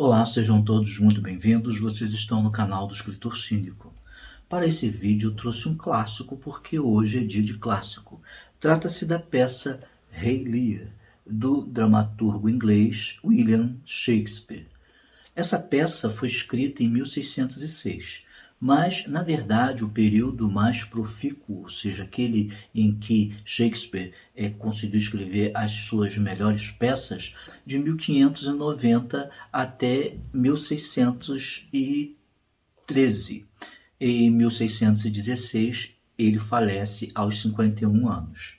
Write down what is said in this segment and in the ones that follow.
Olá, sejam todos muito bem-vindos. Vocês estão no canal do Escritor Cínico. Para esse vídeo eu trouxe um clássico porque hoje é dia de clássico. Trata-se da peça Rei Lear, do dramaturgo inglês William Shakespeare. Essa peça foi escrita em 1606, mas, na verdade, o período mais profícuo, ou seja, aquele em que Shakespeare conseguiu escrever as suas melhores peças, de 1590 até 1613. Em 1616, ele falece aos 51 anos.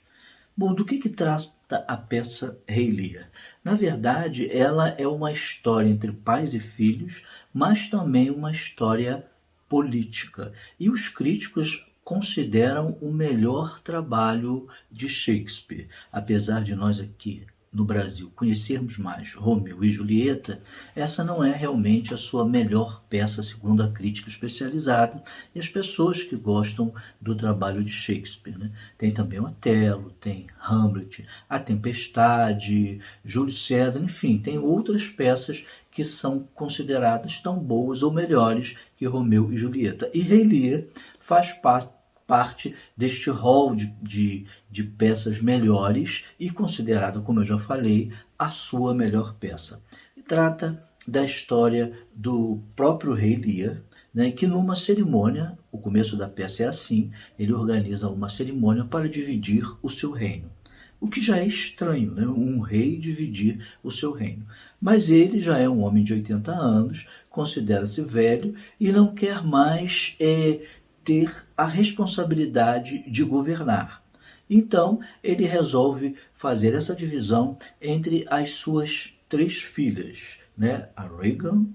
Bom, do que trata a peça Rei Lear? Na verdade, ela é uma história entre pais e filhos, mas também uma história política. E os críticos consideram o melhor trabalho de Shakespeare. Apesar de nós aqui no Brasil conhecermos mais Romeu e Julieta, essa não é realmente a sua melhor peça, segundo a crítica especializada e as pessoas que gostam do trabalho de Shakespeare, né? Tem também o Otelo, tem Hamlet, A Tempestade, Júlio César, enfim, tem outras peças que são consideradas tão boas ou melhores que Romeu e Julieta. E Rei Lear faz parte deste rol de peças melhores e considerada, como eu já falei, a sua melhor peça. E trata da história do próprio Rei Lear, né, que numa cerimônia, o começo da peça é assim, ele organiza uma cerimônia para dividir o seu reino. O que já é estranho, né? Um rei dividir o seu reino. Mas ele já é um homem de 80 anos, considera-se velho e não quer mais ter a responsabilidade de governar. Então, ele resolve fazer essa divisão entre as suas 3 filhas, né? A Regan,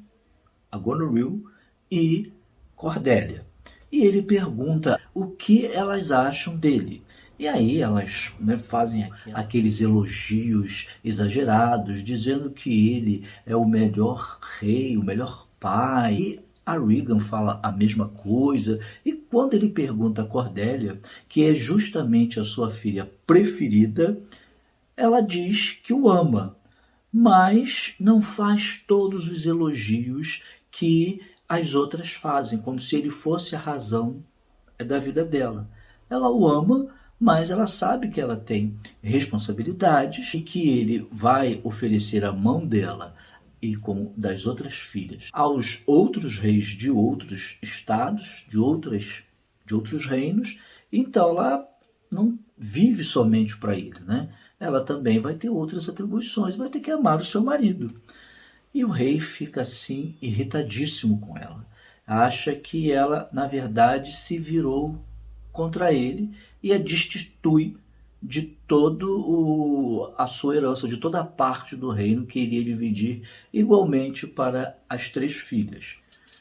a Goneril e Cordélia. E ele pergunta o que elas acham dele. E aí elas, né, fazem aqueles elogios exagerados, dizendo que ele é o melhor rei, o melhor pai. E a Regan fala a mesma coisa. E quando ele pergunta a Cordélia, que é justamente a sua filha preferida, ela diz que o ama, mas não faz todos os elogios que as outras fazem, como se ele fosse a razão da vida dela. Ela o ama, mas ela sabe que ela tem responsabilidades e que ele vai oferecer a mão dela e como das outras filhas aos outros reis de outros estados, de outros reinos. Então ela não vive somente para ele, né? Ela também vai ter outras atribuições, vai ter que amar o seu marido. E o rei fica assim irritadíssimo com ela. Acha que ela, na verdade, se virou contra ele e a destitui de todo a sua herança, de toda a parte do reino que iria dividir igualmente para as 3 filhas.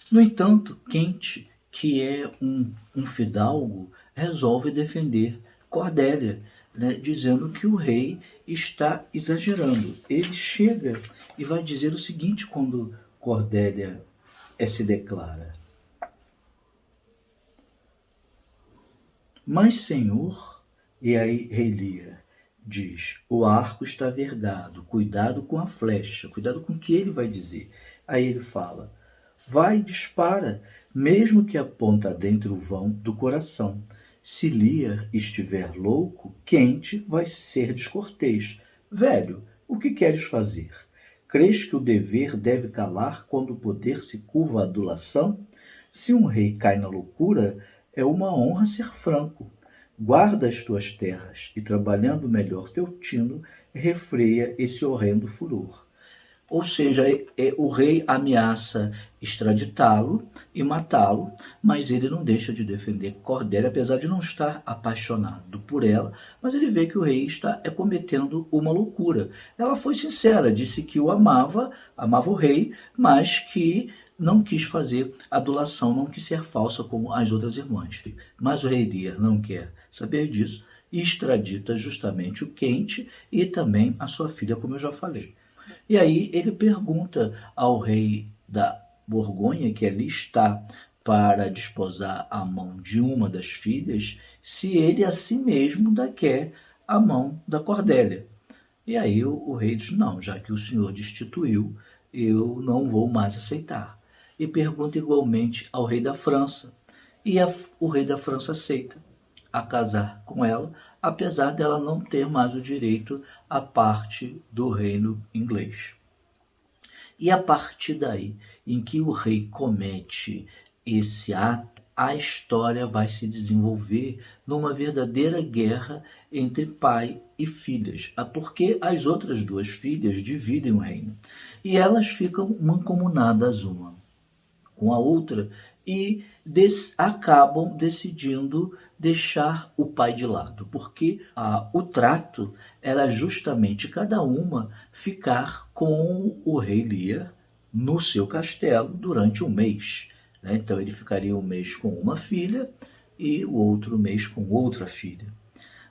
No entanto, Kent, que é um fidalgo, resolve defender Cordélia, né, dizendo que o rei está exagerando. Ele chega e vai dizer o seguinte quando Cordélia se declara: Mas, senhor, e aí Rei Lear diz, o arco está vergado, cuidado com a flecha, cuidado com o que ele vai dizer. Aí ele fala, vai, dispara, mesmo que a ponta adentre o vão do coração. Se Lear estiver louco, Kent vai ser descortês. Velho, o que queres fazer? Crês que o dever deve calar quando o poder se curva à adulação? Se um rei cai na loucura, é uma honra ser franco. Guarda as tuas terras e, trabalhando melhor teu tino, refreia esse horrendo furor. Ou seja, o rei ameaça extraditá-lo e matá-lo, mas ele não deixa de defender Cordélia, apesar de não estar apaixonado por ela, mas ele vê que o rei está cometendo uma loucura. Ela foi sincera, disse que o amava o rei, mas que não quis fazer adulação, não quis ser falsa como as outras irmãs. Mas o rei Lear não quer saber disso e extradita justamente o Kent e também a sua filha, como eu já falei. E aí ele pergunta ao rei da Borgonha, que ali está para desposar a mão de uma das filhas, se ele a si mesmo quer a mão da Cordélia. E aí o rei diz, não, já que o senhor destituiu, eu não vou mais aceitar. E pergunta igualmente ao rei da França, e o rei da França aceita a casar com ela, apesar dela não ter mais o direito à parte do reino inglês. E a partir daí, em que o rei comete esse ato, a história vai se desenvolver numa verdadeira guerra entre pai e filhas, porque as outras duas filhas dividem o reino. E elas ficam mancomunadas uma com a outra e acabam decidindo deixar o pai de lado, porque o trato era justamente cada uma ficar com o rei Lear no seu castelo durante um mês. Né? Então ele ficaria um mês com uma filha e o outro mês com outra filha.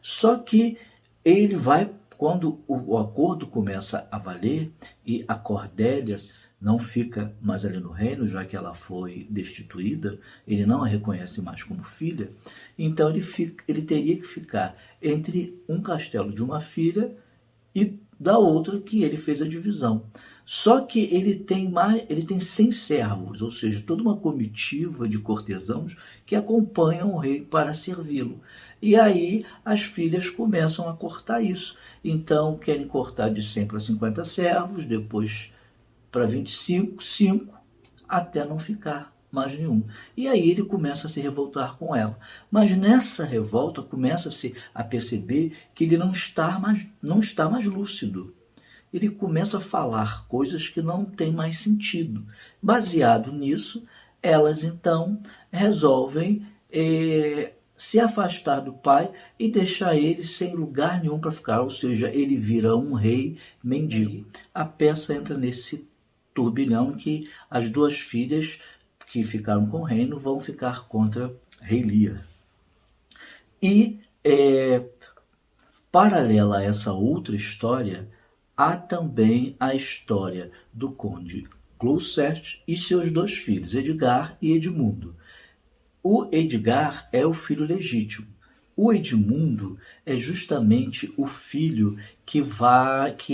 Só que ele vai, quando o acordo começa a valer e a Cordélia não fica mais ali no reino, já que ela foi destituída, ele não a reconhece mais como filha, então ele teria que ficar entre um castelo de uma filha e da outra que ele fez a divisão. Só que ele tem 100 servos, ou seja, toda uma comitiva de cortesãos que acompanham o rei para servi-lo. E aí as filhas começam a cortar isso. Então querem cortar de 100 para 50 servos, depois para 25, 5, até não ficar mais nenhum. E aí ele começa a se revoltar com ela. Mas nessa revolta começa-se a perceber que ele não está mais lúcido. Ele começa a falar coisas que não têm mais sentido. Baseado nisso, elas então resolvem se afastar do pai e deixar ele sem lugar nenhum para ficar, ou seja, ele vira um rei mendigo. A peça entra nesse turbilhão em que as duas filhas que ficaram com o reino vão ficar contra rei Lear. E, paralela a essa outra história, há também a história do conde Gloucester e seus dois filhos, Edgar e Edmundo. O Edgar é o filho legítimo. O Edmundo é justamente o filho que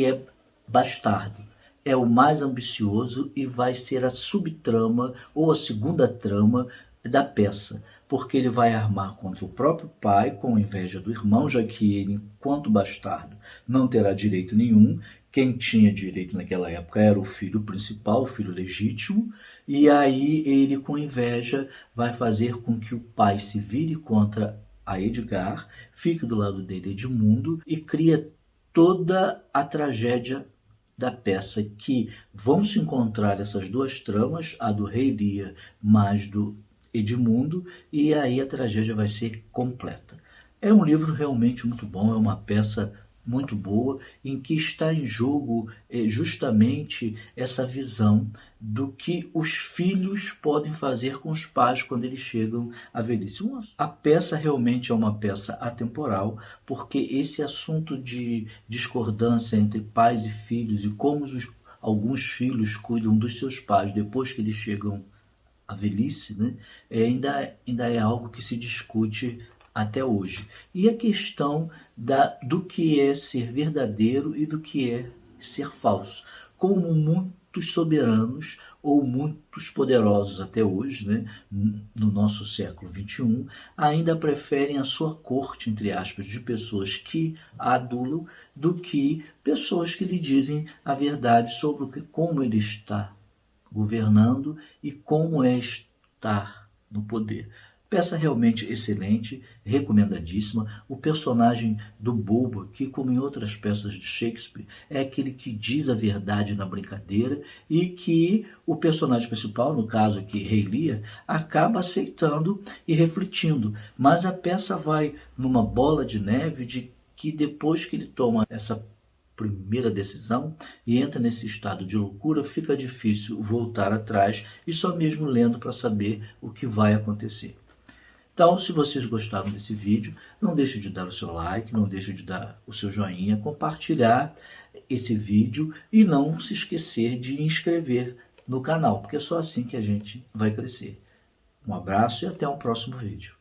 é bastardo. É o mais ambicioso e vai ser a subtrama ou a segunda trama da peça, porque ele vai armar contra o próprio pai com inveja do irmão, já que ele, enquanto bastardo, não terá direito nenhum. Quem tinha direito naquela época era o filho principal, o filho legítimo, e aí ele, com inveja, vai fazer com que o pai se vire contra a Edgar, fique do lado dele Edmundo e cria toda a tragédia da peça, que vão se encontrar essas duas tramas, a do rei Lear mais do Edmundo, e aí a tragédia vai ser completa. É um livro realmente muito bom, é uma peça muito boa, em que está em jogo justamente essa visão do que os filhos podem fazer com os pais quando eles chegam à velhice. A peça realmente é uma peça atemporal, porque esse assunto de discordância entre pais e filhos e como alguns filhos cuidam dos seus pais depois que eles chegam à velhice, né, ainda é algo que se discute até hoje. E a questão do que é ser verdadeiro e do que é ser falso. Como muitos soberanos ou muitos poderosos até hoje, né, no nosso século XXI, ainda preferem a sua corte, entre aspas, de pessoas que a adulam, do que pessoas que lhe dizem a verdade sobre como ele está governando e como é estar no poder. Peça realmente excelente, recomendadíssima. O personagem do bobo aqui, como em outras peças de Shakespeare, é aquele que diz a verdade na brincadeira e que o personagem principal, no caso aqui, rei Lear, acaba aceitando e refletindo. Mas a peça vai numa bola de neve de que depois que ele toma essa primeira decisão e entra nesse estado de loucura, fica difícil voltar atrás e só mesmo lendo para saber o que vai acontecer. Então, se vocês gostaram desse vídeo, não deixe de dar o seu like, não deixe de dar o seu joinha, compartilhar esse vídeo e não se esquecer de inscrever no canal, porque é só assim que a gente vai crescer. Um abraço e até o próximo vídeo.